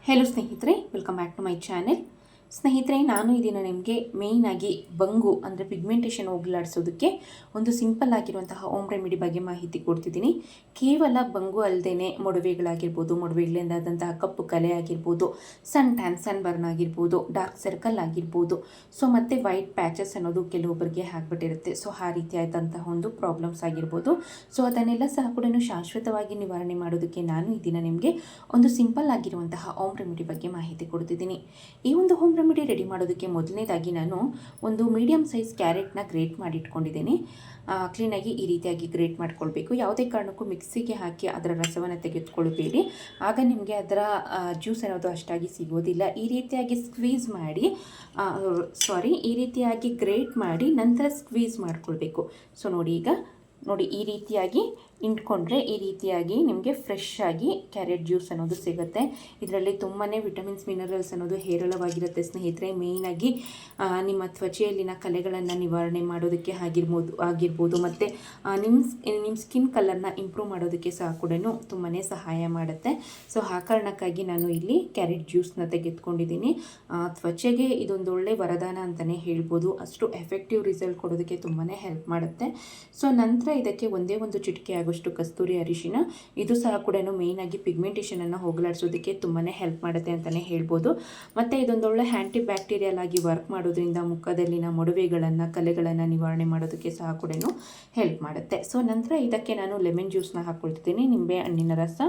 Hello ಸ್ನೇಹಿತರೆ, welcome back to my channel. ಸ್ನೇಹಿತರೆ, ನಾನು ಇದನ್ನು ನಿಮಗೆ ಮೇಯ್ನಾಗಿ ಬಂಗು ಅಂದರೆ ಪಿಗ್ಮೆಂಟೇಷನ್ ಹೋಗಲಾಡಿಸೋದಕ್ಕೆ ಒಂದು ಸಿಂಪಲ್ ಆಗಿರುವಂತಹ ಹೋಮ್ ರೆಮಿಡಿ ಬಗ್ಗೆ ಮಾಹಿತಿ ಕೊಡ್ತಿದ್ದೀನಿ. ಕೇವಲ ಬಂಗು ಅಲ್ಲದೇ ಮೊಡವೆಗಳಾಗಿರ್ಬೋದು, ಮೊಡವೆಗಳಿಂದಾದಂತಹ ಕಪ್ಪು ಕಲೆ ಆಗಿರ್ಬೋದು, ಸನ್ ಟ್ಯಾನ್, ಸನ್ ಬರ್ನ್ ಆಗಿರ್ಬೋದು, ಡಾರ್ಕ್ ಸರ್ಕಲ್ ಆಗಿರ್ಬೋದು, ಸೊ ಮತ್ತು ವೈಟ್ ಪ್ಯಾಚಸ್ ಅನ್ನೋದು ಕೆಲವೊಬ್ಬರಿಗೆ ಆಗಿಬಿಟ್ಟಿರುತ್ತೆ. ಸೊ ಆ ರೀತಿಯಾದಂತಹ ಒಂದು ಪ್ರಾಬ್ಲಮ್ಸ್ ಆಗಿರ್ಬೋದು. ಸೊ ಅದನ್ನೆಲ್ಲ ಸಹ ಕೂಡ ಶಾಶ್ವತವಾಗಿ ನಿವಾರಣೆ ಮಾಡೋದಕ್ಕೆ ನಾನು ಇದನ್ನು ನಿಮಗೆ ಒಂದು ಸಿಂಪಲ್ ಆಗಿರುವಂತಹ ಹೋಮ್ ರೆಮಿಡಿ ಬಗ್ಗೆ ಮಾಹಿತಿ ಕೊಡ್ತಿದ್ದೀನಿ. ಈ ಒಂದು ಹೋಮ್ ರೆಮಿಡಿ ರೆಡಿ ಮಾಡೋದಕ್ಕೆ ಮೊದಲನೇದಾಗಿ ನಾನು ಒಂದು ಮೀಡಿಯಮ್ ಸೈಜ್ ಕ್ಯಾರೆಟ್ನ ಗ್ರೇಟ್ ಮಾಡಿ ಇಟ್ಕೊಂಡಿದ್ದೀನಿ. ಕ್ಲೀನಾಗಿ ಈ ರೀತಿಯಾಗಿ ಗ್ರೇಟ್ ಮಾಡ್ಕೊಳ್ಬೇಕು. ಯಾವುದೇ ಕಾರಣಕ್ಕೂ ಮಿಕ್ಸಿಗೆ ಹಾಕಿ ಅದರ ರಸವನ್ನು ತೆಗೆದುಕೊಳ್ಬೇಡಿ, ಆಗ ನಿಮಗೆ ಅದರ ಜ್ಯೂಸ್ ಅನ್ನೋದು ಅಷ್ಟಾಗಿ ಸಿಗೋದಿಲ್ಲ. ಈ ರೀತಿಯಾಗಿ ಸ್ಕ್ವೀಸ್ ಮಾಡಿ ಈ ರೀತಿಯಾಗಿ ಗ್ರೇಟ್ ಮಾಡಿ ನಂತರ ಸ್ಕ್ವೀಸ್ ಮಾಡ್ಕೊಳ್ಬೇಕು. ಸೊ ನೋಡಿ ಈ ರೀತಿಯಾಗಿ ಇಂಟ್ಕೊಂಡ್ರೆ ಈ ರೀತಿಯಾಗಿ ನಿಮಗೆ ಫ್ರೆಶ್ ಆಗಿ ಕ್ಯಾರೆಟ್ ಜ್ಯೂಸ್ ಅನ್ನೋದು ಸಿಗುತ್ತೆ. ಇದರಲ್ಲಿ ತುಂಬಾ ವಿಟಮಿನ್ಸ್, ಮಿನರಲ್ಸ್ ಅನ್ನೋದು ಹೇರಳವಾಗಿರುತ್ತೆ ಸ್ನೇಹಿತರೆ. ಮೇಯ್ನಾಗಿ ನಿಮ್ಮ ತ್ವಚೆಯಲ್ಲಿನ ಕಲೆಗಳನ್ನು ನಿವಾರಣೆ ಮಾಡೋದಕ್ಕೆ ಆಗಿರ್ಬೋದು ಮತ್ತು ನಿಮ್ಮ ಸ್ಕಿನ್ ಕಲರ್ನ ಇಂಪ್ರೂವ್ ಮಾಡೋದಕ್ಕೆ ಸಹ ಕೂಡ ತುಂಬಾ ಸಹಾಯ ಮಾಡುತ್ತೆ. ಸೊ ಆ ಕಾರಣಕ್ಕಾಗಿ ನಾನು ಇಲ್ಲಿ ಕ್ಯಾರೆಟ್ ಜ್ಯೂಸ್ನ ತೆಗೆದುಕೊಂಡಿದ್ದೀನಿ. ತ್ವಚೆಗೆ ಇದೊಂದು ಒಳ್ಳೆ ವರದಾನ ಅಂತಲೇ ಹೇಳ್ಬೋದು. ಅಷ್ಟು ಎಫೆಕ್ಟಿವ್ ರಿಸಲ್ಟ್ ಕೊಡೋದಕ್ಕೆ ತುಂಬಾ ಹೆಲ್ಪ್ ಮಾಡುತ್ತೆ. ಸೊ ನಂತರ ಇದಕ್ಕೆ ಒಂದೇ ಒಂದು ಚಿಟಿಕೆ ಆಗೋಷ್ಟು ಕಸ್ತೂರಿ ಅರಿಶಿನ, ಇದು ಸಹ ಕೂಡ ಮೇಯ್ನಾಗಿ ಪಿಗ್ಮೆಂಟೇಷನನ್ನು ಹೋಗಲಾಡಿಸೋದಕ್ಕೆ ತುಂಬಾ ಹೆಲ್ಪ್ ಮಾಡುತ್ತೆ ಅಂತಲೇ ಹೇಳ್ಬೋದು. ಮತ್ತು ಇದೊಂದೊಳ್ಳೆ ಆ್ಯಂಟಿ ಬ್ಯಾಕ್ಟೀರಿಯಲ್ ಆಗಿ ವರ್ಕ್ ಮಾಡೋದ್ರಿಂದ ಮುಖದಲ್ಲಿನ ಮೊಡವೆಗಳನ್ನು, ಕಲೆಗಳನ್ನು ನಿವಾರಣೆ ಮಾಡೋದಕ್ಕೆ ಸಹ ಕೂಡ ಹೆಲ್ಪ್ ಮಾಡುತ್ತೆ. ಸೊ ನಂತರ ಇದಕ್ಕೆ ನಾನು ಲೆಮನ್ ಜ್ಯೂಸ್ನ ಹಾಕ್ಕೊಳ್ತಿದ್ದೀನಿ. ನಿಂಬೆ ಹಣ್ಣಿನ ರಸ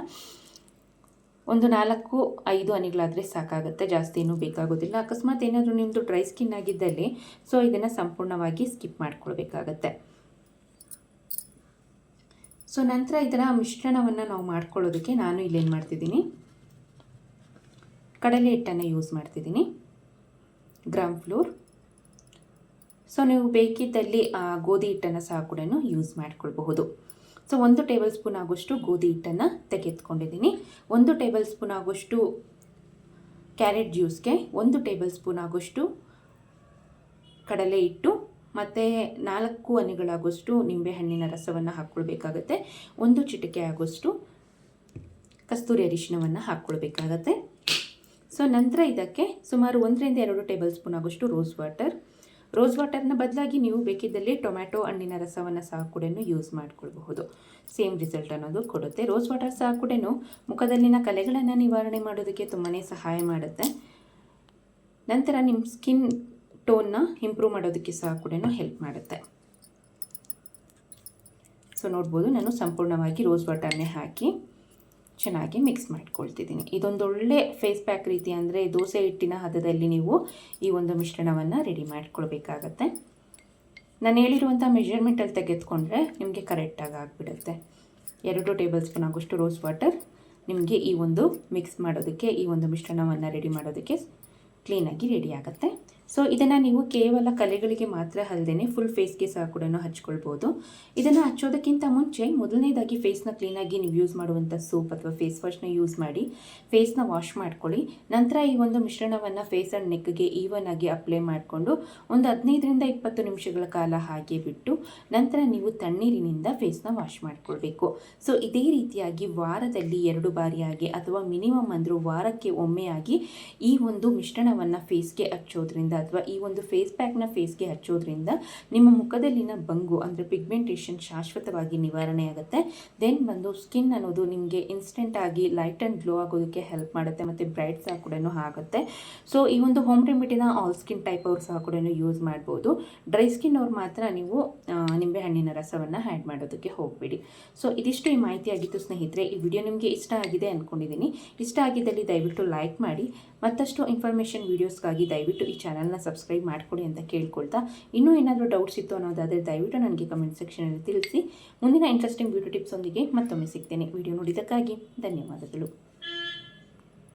ಒಂದು 4-5 ಹನಿಗಳಾದರೆ ಸಾಕಾಗುತ್ತೆ, ಜಾಸ್ತಿ ಏನೂ ಬೇಕಾಗೋದಿಲ್ಲ. ಅಕಸ್ಮಾತ್ ಏನಾದರೂ ನಿಮ್ಮದು ಡ್ರೈ ಸ್ಕಿನ್ ಆಗಿದ್ದಲ್ಲಿ ಸೊ ಇದನ್ನು ಸಂಪೂರ್ಣವಾಗಿ ಸ್ಕಿಪ್ ಮಾಡ್ಕೊಳ್ಬೇಕಾಗತ್ತೆ. ಸೊ ನಂತರ ಇದರ ಮಿಶ್ರಣವನ್ನು ನಾವು ಮಾಡ್ಕೊಳ್ಳೋದಕ್ಕೆ ನಾನು ಇಲ್ಲೇನು ಮಾಡ್ತಿದ್ದೀನಿ, ಕಡಲೆ ಹಿಟ್ಟನ್ನು ಯೂಸ್ ಮಾಡ್ತಿದ್ದೀನಿ, ಗ್ರಾಮ್ ಫ್ಲೋರ್. ಸೊ ನೀವು ಬೇಕಿದ್ದಲ್ಲಿ ಗೋಧಿ ಹಿಟ್ಟನ್ನು ಸಹ ಕೂಡ ಯೂಸ್ ಮಾಡ್ಕೊಳ್ಬಹುದು. ಸೊ 1 ಟೇಬಲ್ ಸ್ಪೂನ್ ಆಗೋಷ್ಟು ಗೋಧಿ ಹಿಟ್ಟನ್ನು ತೆಗೆದುಕೊಂಡಿದ್ದೀನಿ. 1 ಟೇಬಲ್ ಸ್ಪೂನ್ ಆಗೋಷ್ಟು ಕ್ಯಾರೆಟ್ ಜ್ಯೂಸ್ಗೆ 1 ಟೇಬಲ್ ಸ್ಪೂನ್ ಆಗೋಷ್ಟು ಕಡಲೆ ಹಿಟ್ಟು ಮತ್ತು 4 ಹನಿಗಳಾಗೋಷ್ಟು ನಿಂಬೆಹಣ್ಣಿನ ರಸವನ್ನು ಹಾಕ್ಕೊಳ್ಬೇಕಾಗತ್ತೆ. 1 ಚಿಟಿಕೆ ಆಗೋಷ್ಟು ಕಸ್ತೂರಿ ಅರಿಶಿನವನ್ನು ಹಾಕ್ಕೊಳ್ಬೇಕಾಗತ್ತೆ. ಸೊ ನಂತರ ಇದಕ್ಕೆ ಸುಮಾರು 1-2 ಟೇಬಲ್ ಸ್ಪೂನ್ ಆಗೋಷ್ಟು ರೋಸ್ ವಾಟರ್ನ ಬದಲಾಗಿ ನೀವು ಬೇಕಿದ್ದಲ್ಲಿ ಟೊಮ್ಯಾಟೊ ಹಣ್ಣಿನ ರಸವನ್ನು ಸಹ ಕೂಡ ಯೂಸ್ ಮಾಡ್ಕೊಳ್ಬಹುದು. ಸೇಮ್ ರಿಸಲ್ಟ್ ಅನ್ನೋದು ಕೊಡುತ್ತೆ. ರೋಸ್ ವಾಟರ್ ಸಹ ಕೂಡ ಮುಖದಲ್ಲಿನ ಕಲೆಗಳನ್ನು ನಿವಾರಣೆ ಮಾಡೋದಕ್ಕೆ ತುಂಬಾ ಸಹಾಯ ಮಾಡುತ್ತೆ. ನಂತರ ನಿಮ್ಮ ಸ್ಕಿನ್ ಟೋನ್ನ ಇಂಪ್ರೂವ್ ಮಾಡೋದಕ್ಕೆ ಸಹ ಕೂಡ ಹೆಲ್ಪ್ ಮಾಡುತ್ತೆ. ಸೊ ನೋಡ್ಬೋದು, ನಾನು ಸಂಪೂರ್ಣವಾಗಿ ರೋಸ್ ವಾಟರ್ನೇ ಹಾಕಿ ಚೆನ್ನಾಗಿ ಮಿಕ್ಸ್ ಮಾಡ್ಕೊಳ್ತಿದ್ದೀನಿ. ಇದೊಂದೊಳ್ಳೆ ಫೇಸ್ ಪ್ಯಾಕ್ ರೀತಿ, ಅಂದರೆ ದೋಸೆ ಹಿಟ್ಟಿನ ಹದದಲ್ಲಿ ನೀವು ಈ ಒಂದು ಮಿಶ್ರಣವನ್ನು ರೆಡಿ ಮಾಡ್ಕೊಳ್ಬೇಕಾಗತ್ತೆ. ನಾನು ಹೇಳಿರುವಂಥ ಮೆಜರ್ಮೆಂಟಲ್ಲಿ ತೆಗೆದುಕೊಂಡ್ರೆ ನಿಮಗೆ ಕರೆಕ್ಟಾಗಿ ಆಗಿಬಿಡುತ್ತೆ. 2 ಟೇಬಲ್ ಸ್ಪೂನ್ ಆಗೋಷ್ಟು ರೋಸ್ ವಾಟರ್ ನಿಮಗೆ ಈ ಒಂದು ಮಿಕ್ಸ್ ಮಾಡೋದಕ್ಕೆ, ಈ ಒಂದು ಮಿಶ್ರಣವನ್ನು ರೆಡಿ ಮಾಡೋದಕ್ಕೆ ಕ್ಲೀನಾಗಿ ರೆಡಿ ಆಗುತ್ತೆ. ಸೊ ಇದನ್ನು ನೀವು ಕೇವಲ ಕಲೆಗಳಿಗೆ ಮಾತ್ರ ಅಲ್ಲದೆ ಫುಲ್ ಫೇಸ್ಗೆ ಸಹ ಕೂಡ ಹಚ್ಕೊಳ್ಬೋದು. ಇದನ್ನು ಹಚ್ಚೋದಕ್ಕಿಂತ ಮುಂಚೆ ಮೊದಲನೇದಾಗಿ ಫೇಸ್ನ ಕ್ಲೀನಾಗಿ ನೀವು ಯೂಸ್ ಮಾಡುವಂಥ ಸೋಪ್ ಅಥವಾ ಫೇಸ್ ವಾಶ್ನ ಯೂಸ್ ಮಾಡಿ ಫೇಸ್ನ ವಾಶ್ ಮಾಡ್ಕೊಳ್ಳಿ. ನಂತರ ಈ ಒಂದು ಮಿಶ್ರಣವನ್ನು ಫೇಸ್ ಆ್ಯಂಡ್ ನೆಕ್ಗೆ ಈವನ್ ಆಗಿ ಅಪ್ಲೈ ಮಾಡಿಕೊಂಡು ಒಂದು 15-20 ನಿಮಿಷಗಳ ಕಾಲ ಹಾಗೆ ಬಿಟ್ಟು ನಂತರ ನೀವು ತಣ್ಣೀರಿನಿಂದ ಫೇಸ್ನ ವಾಶ್ ಮಾಡ್ಕೊಳ್ಬೇಕು. ಸೊ ಇದೇ ರೀತಿಯಾಗಿ ವಾರದಲ್ಲಿ 2 ಬಾರಿಯಾಗಿ ಅಥವಾ ಮಿನಿಮಮ್ ಅಂದರೂ ವಾರಕ್ಕೆ ಒಮ್ಮೆಯಾಗಿ ಈ ಒಂದು ಮಿಶ್ರಣವನ್ನು ಫೇಸ್ಗೆ ಹಚ್ಚೋದ್ರಿಂದ ಅಥವಾ ಈ ಒಂದು ಫೇಸ್ ಪ್ಯಾಕ್ನ ಫೇಸ್ಗೆ ಹಚ್ಚೋದ್ರಿಂದ ನಿಮ್ಮ ಮುಖದಲ್ಲಿನ ಬಂಗು ಅಂದರೆ ಪಿಗ್ಮೆಂಟೇಷನ್ ಶಾಶ್ವತವಾಗಿ ನಿವಾರಣೆ ಆಗುತ್ತೆ. ದೆನ್ ಬಂದು ಸ್ಕಿನ್ ಅನ್ನೋದು ನಿಮಗೆ ಇನ್ಸ್ಟೆಂಟ್ ಆಗಿ ಲೈಟ್ ಆ್ಯಂಡ್ ಗ್ಲೋ ಆಗೋದಕ್ಕೆ ಹೆಲ್ಪ್ ಮಾಡುತ್ತೆ ಮತ್ತು ಬ್ರೈಟ್ ಸಹ ಕೂಡ ಆಗುತ್ತೆ. ಸೊ ಈ ಒಂದು ಹೋಮ್ ರೆಮಿಡಿನ ಆಲ್ ಸ್ಕಿನ್ ಟೈಪ್ ಅವ್ರು ಸಹ ಕೂಡ ಯೂಸ್ ಮಾಡ್ಬೋದು. ಡ್ರೈ ಸ್ಕಿನ್ ಅವ್ರು ಮಾತ್ರ ನೀವು ನಿಂಬೆಹಣ್ಣಿನ ರಸವನ್ನು ಆ್ಯಡ್ ಮಾಡೋದಕ್ಕೆ ಹೋಗಬೇಡಿ. ಸೊ ಇದಿಷ್ಟು ಈ ಮಾಹಿತಿ ಆಗಿತ್ತು ಸ್ನೇಹಿತರೆ. ಈ ವಿಡಿಯೋ ನಿಮಗೆ ಇಷ್ಟ ಆಗಿದೆ ಅಂದ್ಕೊಂಡಿದ್ದೀನಿ. ಇಷ್ಟ ಆಗಿದ್ದಲ್ಲಿ ದಯವಿಟ್ಟು ಲೈಕ್ ಮಾಡಿ. ಮತ್ತಷ್ಟು ಇನ್ಫಾರ್ಮೇಷನ್ ವೀಡಿಯೋಸ್ಗಾಗಿ ದಯವಿಟ್ಟು ಈ ಚಾನಲ್ನ ಸಬ್ಸ್ಕ್ರೈಬ್ ಮಾಡಿಕೊಡಿ ಅಂತ ಕೇಳ್ಕೊಳ್ತಾ, ಇನ್ನೂ ಏನಾದರೂ ಡೌಟ್ಸ್ ಇತ್ತು ಅನ್ನೋದಾದರೆ ದಯವಿಟ್ಟು ನನಗೆ ಕಮೆಂಟ್ ಸೆಕ್ಷನಲ್ಲಿ ತಿಳಿಸಿ. ಮುಂದಿನ ಇಂಟ್ರೆಸ್ಟಿಂಗ್ ಬ್ಯೂಟಿ ಟಿಪ್ಸ್ ಒಂದಿಗೆ ಮತ್ತೊಮ್ಮೆ ಸಿಗ್ತೇನೆ. ವಿಡಿಯೋ ನೋಡಿದ್ದಕ್ಕಾಗಿ ಧನ್ಯವಾದಗಳು.